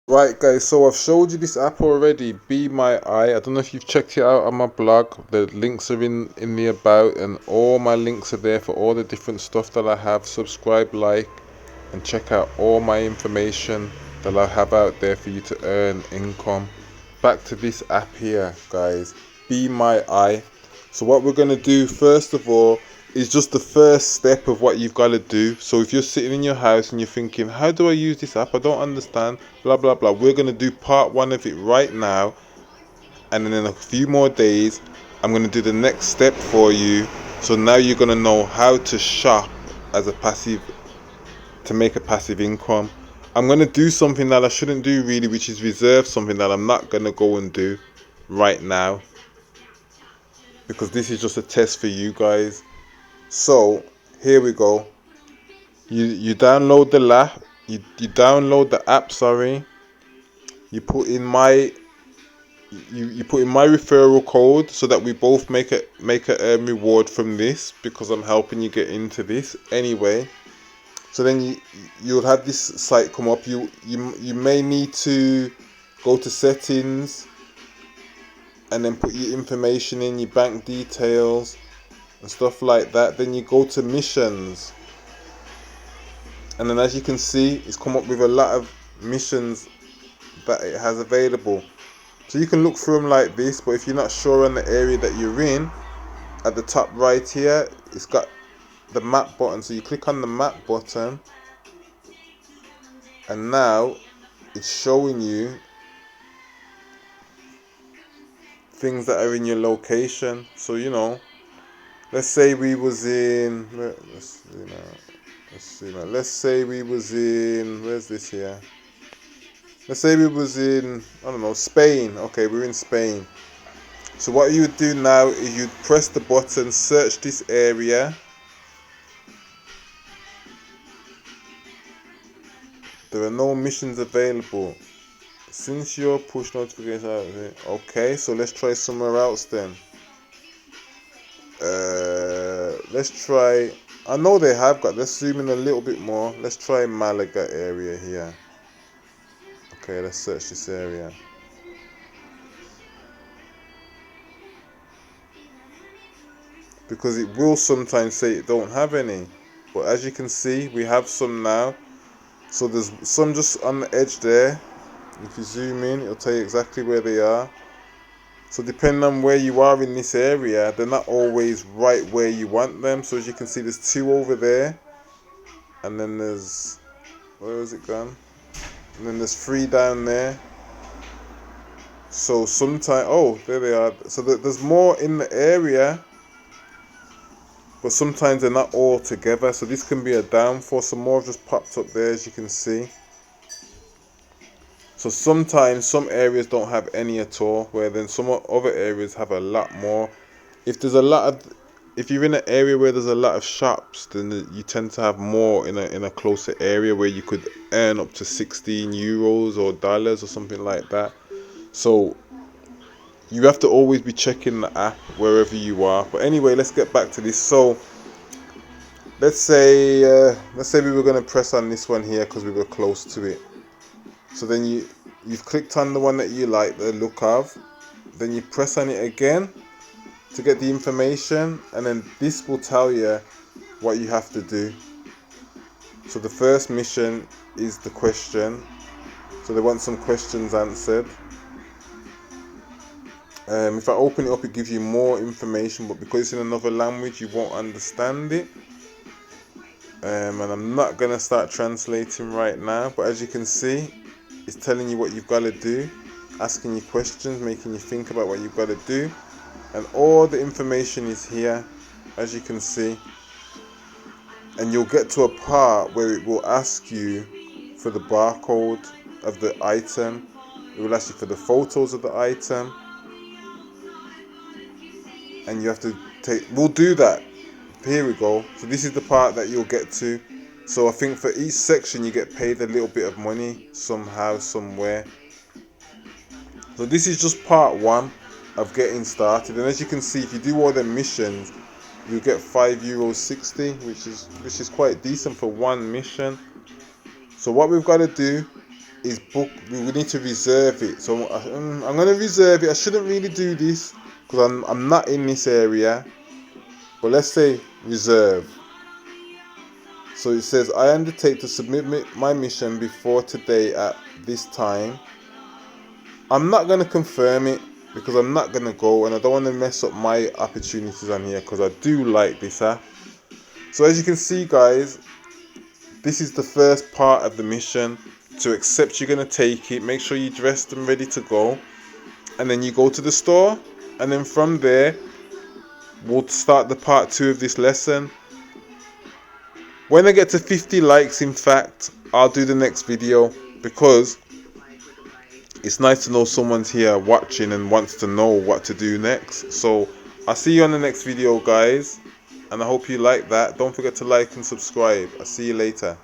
Right guys, so I've showed you this app already, Bemyeye. I don't know if you've checked it out on my blog. The links are in the about, and all my links are there for all the different stuff that I have. Subscribe, like, and check out all my information that I have out there for you to earn income. Back to this app here guys, Bemyeye. So what we're going to do first of all is just the first step of what you've got to do. So if you're sitting in your house and you're thinking, how do I use this app, I don't understand, blah blah blah, we're going to do part one of it right now, and then in a few more days I'm going to do the next step for you. So now you're going to know how to shop as a passive, to make a passive income. I'm going to do something that I shouldn't do really, which is reserve something that I'm not going to go and do right now, because this is just a test for you guys. So here we go. You download the app. You download the app. Sorry. You put in my you put in my referral code so that we both make a reward from this, because I'm helping you get into this anyway. So then you'll have this site come up. You may need to go to settings and then put your information in, your bank details and stuff like that. Then you go to missions, and then as you can see, it's come up with a lot of missions that it has available. So you can look through them like this, but if you're not sure on the area that you're in, at the top right here it's got the map button. So you click on the map button, and now it's showing you things that are in your location. So let's say we was in, let's say we was in, where's this here? Let's say we was in, I don't know, Spain. Okay, we're in Spain. So what you would do now is you'd press the button, search this area. There are no missions available since your push notification. Okay, so let's try somewhere else then. Let's try, I know they have got, let's zoom in a little bit more. Let's try Malaga area here. Okay, let's search this area. Because it will sometimes say it don't have any, but as you can see, we have some now. So there's some just on the edge there. If you zoom in, it'll tell you exactly where they are. So depending on where you are in this area, they're not always right where you want them. So as you can see, there's two over there, and then there's, where is it gone? And then there's three down there. So sometimes, oh, there they are. So there's more in the area, but sometimes they're not all together. So this can be a downfall. Some more just popped up there, as you can see. So sometimes some areas don't have any at all, where then some other areas have a lot more. If there's a lot of, if you're in an area where there's a lot of shops, then you tend to have more in a closer area where you could earn up to 16 euros or dollars or something like that. So you have to always be checking the app wherever you are. But anyway, let's get back to this. So let's say we were going to press on this one here because we were close to it. So then you've clicked on the one that you like the look of. Then you press on it again to get the information, and then this will tell you what you have to do. So the first mission is the question. So they want some questions answered. If I open it up, it gives you more information, but because it's in another language, you won't understand it. And I'm not going to start translating right now, but as you can see, it's telling you what you've got to do, asking you questions, making you think about what you've got to do. And all the information is here, as you can see. And you'll get to a part where it will ask you for the barcode of the item. It will ask you for the photos of the item. And you have to we'll do that. Here we go. So this is the part that you'll get to. So I think for each section you get paid a little bit of money somehow, somewhere. So this is just part one of getting started. And as you can see, if you do all the missions, you get €5.60, which is quite decent for one mission. So what we've got to do is book. We need to reserve it. So I'm gonna reserve it. I shouldn't really do this because I'm not in this area. But let's say reserve. So it says I undertake to submit my mission before today at this time. I'm not gonna confirm it because I'm not gonna go, and I don't want to mess up my opportunities on here because I do like this app. So as you can see, guys, this is the first part of the mission. To accept, you're gonna take it. Make sure you're dressed and ready to go, and then you go to the store, and then from there we'll start the part 2 of this lesson. When I get to 50 likes, in fact, I'll do the next video because it's nice to know someone's here watching and wants to know what to do next. So I'll see you on the next video, guys, and I hope you like that. Don't forget to like and subscribe. I'll see you later.